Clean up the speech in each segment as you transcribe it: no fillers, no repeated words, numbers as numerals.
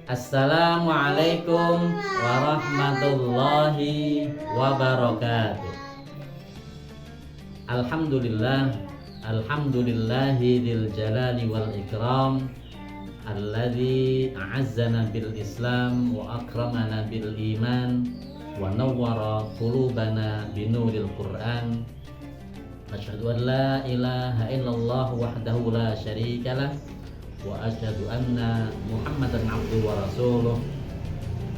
Assalamualaikum warahmatullahi wabarakatuh. Alhamdulillahil jalali wal ikram, alladzi a'azzana bil islam wa akramana bil iman wa nawwara qulubana binuril Qur'an. Asyhadu an la ilaha illallah wahdahu la syarikalah wa asyhadu anna Muhammadan abduhu wa rasuluh.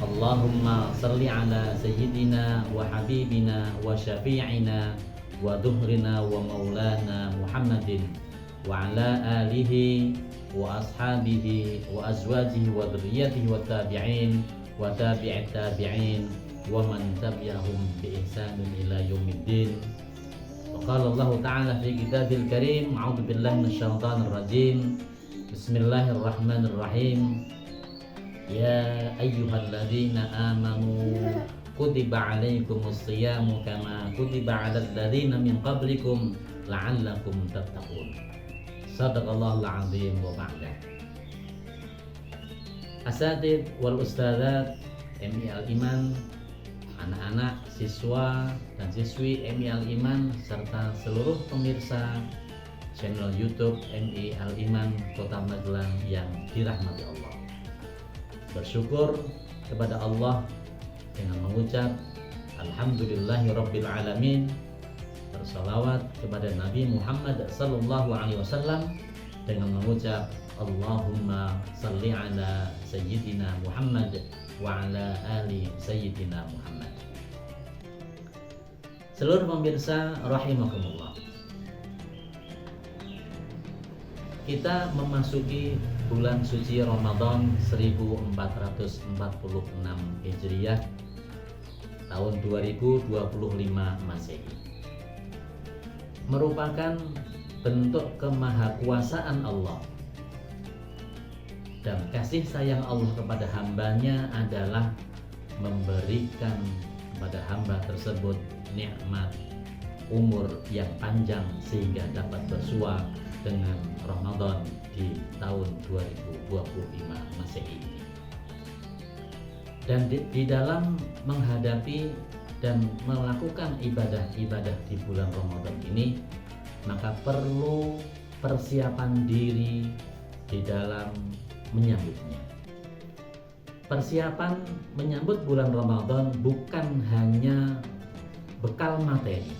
Allahumma salli ala sayyidina wa habibina wa syafi'ina wa dhuhrina wa maulana Muhammadin wa ala alihi wa ashabihi wa azwajihi wa dhurriyyatihi wa tabi'in wa tabi'it tabi'in wa man tabi'ahum bi ihsanin ila yaumiddin. Qala Allah Ta'ala fi kitabil karim, a'udzu billahi minasyaitonir rajim. Bismillahirrahmanirrahim. Ya ayyuhalladzina amanu kutiba 'alaikumus shiyamu kama kutiba 'alal ladzina min qablikum la'allakum tattaqun. Shadaqallahul 'azim wa ba'da. Asatidz wal ustadzat MI Al Iman, anak-anak, siswa dan siswi MI Al Iman serta seluruh pemirsa channel YouTube MI Al Iman Kota Magelang yang dirahmati Allah. Bersyukur kepada Allah dengan mengucap Alhamdulillahirabbil alamin. Bersalawat kepada Nabi Muhammad sallallahu alaihi wasallam dengan mengucap Allahumma salli ala sayyidina Muhammad wa ala ali sayyidina Muhammad. Seluruh pemirsa rahimakumullah, kita memasuki bulan suci Ramadan 1446 Hijriah tahun 2025 Masehi, merupakan bentuk kemahakuasaan Allah dan kasih sayang Allah kepada hambanya adalah memberikan kepada hamba tersebut nikmat umur yang panjang sehingga dapat bersua dengan Ramadan di tahun 2025 Masehi ini. Dan di dalam menghadapi dan melakukan ibadah-ibadah di bulan Ramadan ini, maka perlu persiapan diri di dalam menyambutnya. Persiapan menyambut bulan Ramadan bukan hanya bekal materi,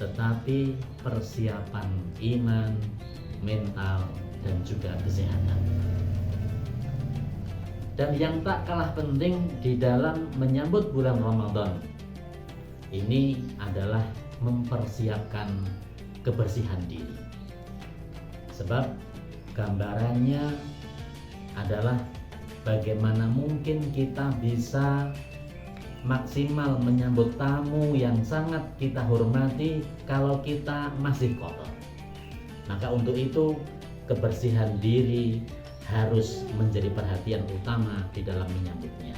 tetapi persiapan iman, mental, dan juga kesehatan. Dan yang tak kalah penting di dalam menyambut bulan Ramadan ini adalah mempersiapkan kebersihan diri. Sebab gambarannya adalah bagaimana mungkin kita bisa maksimal menyambut tamu yang sangat kita hormati kalau kita masih kotor. Maka untuk itu kebersihan diri harus menjadi perhatian utama di dalam menyambutnya.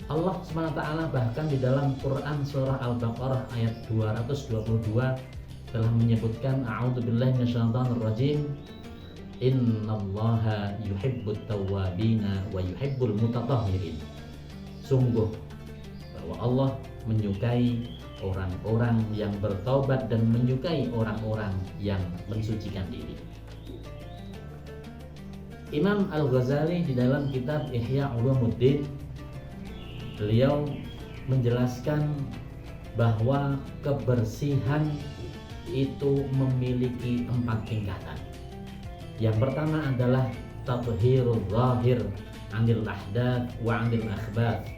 Allah SWT bahkan di dalam Quran surah Al-Baqarah ayat 222 telah menyebutkan a'udzubillahi minasyaitonirrajim, innallaha yuhibbut tawwabina wa yuhibbul mutatahhirin. Sungguh bahwa Allah menyukai orang-orang yang bertobat dan menyukai orang-orang yang mensucikan diri. Imam Al-Ghazali di dalam kitab Ihya Ulumuddin, beliau menjelaskan bahwa kebersihan itu memiliki 4 tingkatan. Yang pertama adalah tathhirul zahir 'anil ahdath wa 'anil akhbath,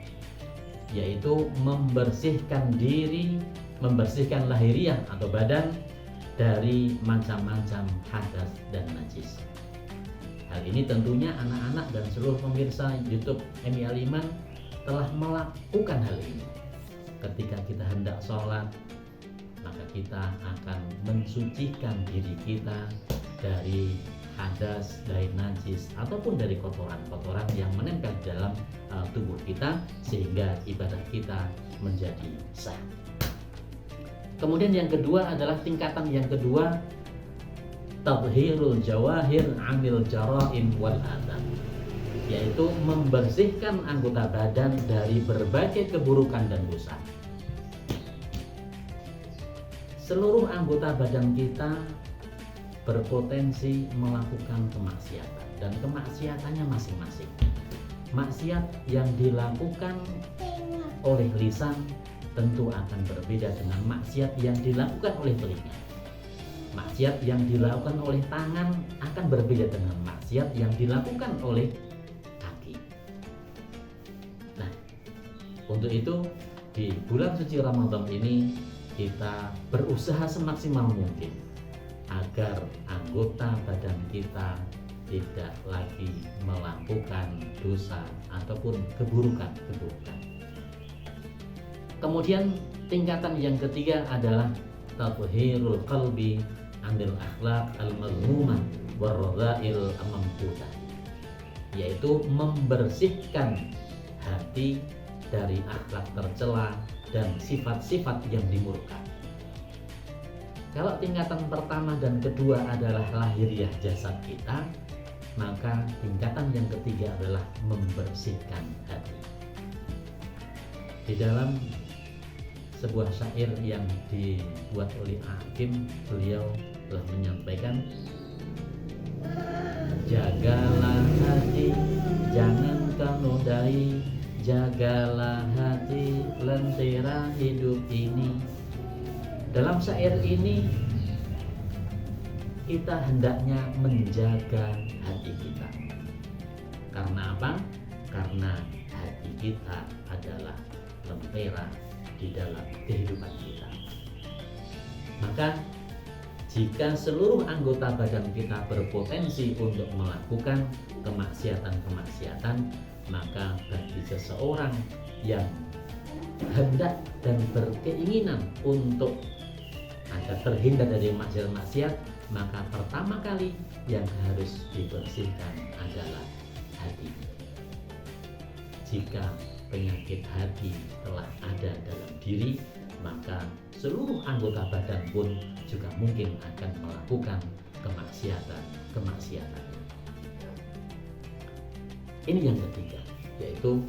yaitu membersihkan diri, membersihkan lahiriah atau badan dari macam-macam hadas dan najis. Hal ini tentunya anak-anak dan seluruh pemirsa YouTube MI Al Iman telah melakukan hal ini. Ketika kita hendak sholat, maka kita akan mensucikan diri kita dari hadas, dari najis, ataupun dari kotoran-kotoran yang menempel dalam tubuh kita sehingga ibadah kita menjadi sah. Kemudian yang kedua adalah tingkatan yang kedua, tadhhirul jawahir 'anil jaraim wal atham, yaitu membersihkan anggota badan dari berbagai keburukan dan dosa. Seluruh anggota badan kita berpotensi melakukan kemaksiatan, dan kemaksiatannya masing-masing. Maksiat yang dilakukan oleh lisan tentu akan berbeda dengan maksiat yang dilakukan oleh telinga. Maksiat yang dilakukan oleh tangan akan berbeda dengan maksiat yang dilakukan oleh kaki. Nah, untuk itu di bulan suci Ramadan ini kita berusaha semaksimal mungkin agar anggota badan kita tidak lagi melakukan dosa ataupun keburukan. Kemudian tingkatan yang ketiga adalah tathhirul qalbi 'anil akhlaq al-mazmumah war-radha'il mamqutah, yaitu membersihkan hati dari akhlak tercela dan sifat-sifat yang dimurka. Kalau tingkatan pertama dan kedua adalah lahiriah jasad kita, maka tingkatan yang ketiga adalah membersihkan hati. Di dalam sebuah syair yang dibuat oleh Hakim, beliau telah menyampaikan, jagalah hati, jangan kau nodai, jagalah hati, lentera hidup ini. Dalam syair ini kita hendaknya menjaga hati kita. Karena apa? Karena hati kita adalah lentera di dalam kehidupan kita. Maka jika seluruh anggota badan kita berpotensi untuk melakukan kemaksiatan, maka bagi seseorang yang hendak dan berkeinginan untuk agar terhindar dari maksiat-maksiat, maka pertama kali yang harus dibersihkan adalah hati. Jika penyakit hati telah ada dalam diri, maka seluruh anggota badan pun juga mungkin akan melakukan kemaksiatan. Ini yang ketiga, yaitu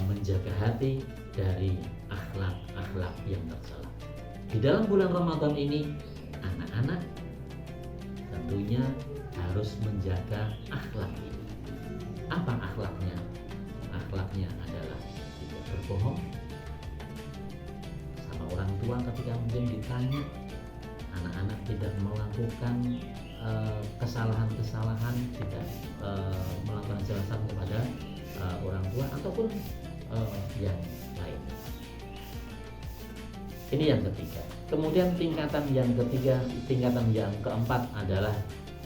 menjaga hati dari akhlak-akhlak yang tercela. Di dalam bulan Ramadan ini, anak-anak tentunya harus menjaga akhlak ini. Apa akhlaknya? Akhlaknya adalah tidak berbohong sama orang tua ketika mungkin ditanya. Anak-anak tidak melakukan kesalahan-kesalahan, tidak melakukan kesalahan kepada orang tua ataupun yang lain. Ini yang ketiga. Kemudian tingkatan yang keempat adalah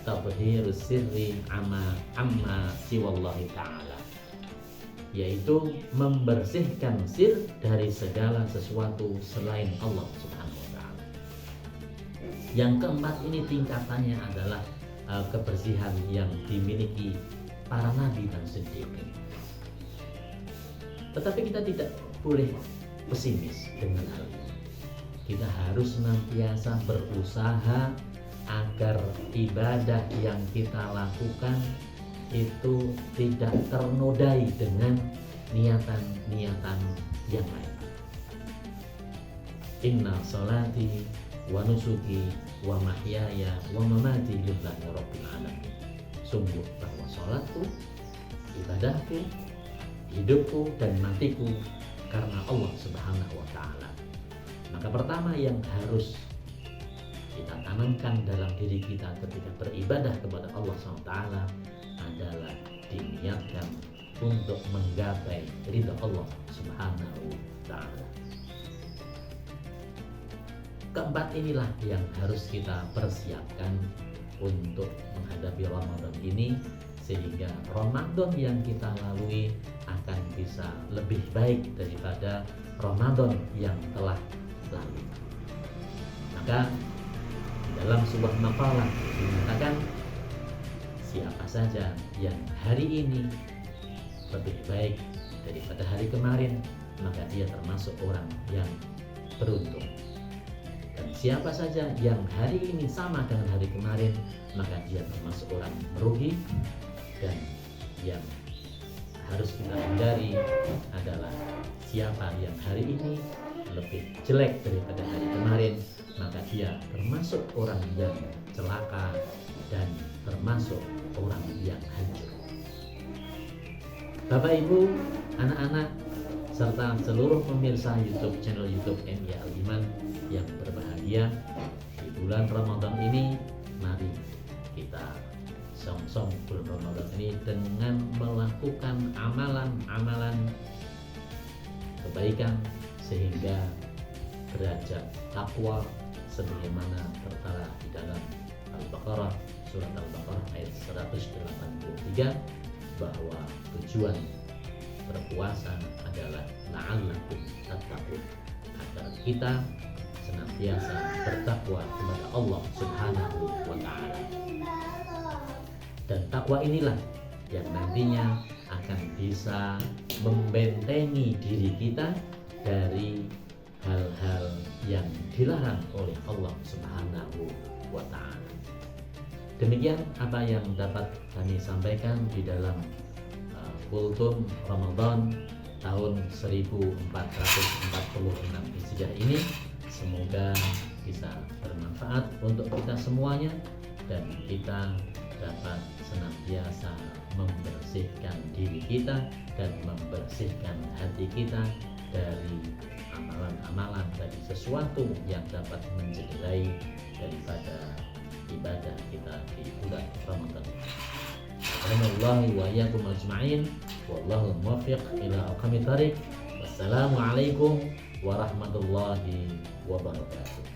tabhirus sirri amma siwallahi ta'ala, yaitu membersihkan sir dari segala sesuatu selain Allah Subhanahu wa ta'ala. Yang keempat ini tingkatannya adalah kebersihan yang dimiliki para nabi dan siddiqin. Tetapi kita tidak boleh pesimis dengan hal ini. Kita harus senantiasa berusaha agar ibadah yang kita lakukan itu tidak ternodai dengan niatan-niatan yang lain. Inna sholati wa nusuki wa mahyaya wa mamati lillahi rabbil alamin. Sungguh bahwa sholatku, ibadahku, hidupku dan matiku karena Allah Subhanahu wa ta'ala. Maka pertama yang harus kita tanamkan dalam diri kita ketika beribadah kepada Allah SWT adalah diniatkan untuk menggapai ridha Allah Subhanahu wa ta'ala. Keempat inilah yang harus kita persiapkan untuk menghadapi Ramadan ini, sehingga Ramadan yang kita lalui akan bisa lebih baik daripada Ramadan yang telah lalu. Maka dalam sebuah makalah dinyatakan, siapa saja yang hari ini lebih baik daripada hari kemarin, maka dia termasuk orang yang beruntung. Dan siapa saja yang hari ini sama dengan hari kemarin, maka dia termasuk orang merugi. Dan yang harus kita hindari adalah siapa yang hari ini lebih jelek daripada hari kemarin, maka dia termasuk orang yang celaka dan termasuk orang yang hancur. Bapak Ibu, anak-anak, serta seluruh pemirsa channel YouTube MI Al-Iman yang berbahagia, di bulan Ramadan ini mari kita song-song bulan Ramadan ini dengan melakukan amalan-amalan kebaikan sehingga derajat takwa sebagaimana tertera di dalam Al-Baqarah, surat Al-Baqarah ayat 183, bahwa tujuan berpuasa adalah la'allakum tattaqun, agar kita senantiasa bertakwa kepada Allah Subhanahu wa Ta'ala. Dan takwa inilah yang nantinya akan bisa membentengi diri kita dari hal-hal yang dilarang oleh Allah Subhanahu wa Ta'ala. Demikian apa yang dapat kami sampaikan di dalam Kultum Ramadan tahun 1446 Hijriah ini. Semoga bisa bermanfaat untuk kita semuanya dan kita dapat senantiasa membersihkan diri kita dan membersihkan hati kita dari amalan-amalan, dari sesuatu yang dapat mencederai daripada ibadah kita di bulan Ramadan. Alhamdulillah wa iyyakum ajma'in, wallahu muwaffiq ila aqwamit thariq. Wassalamualaikum warahmatullahi wabarakatuh.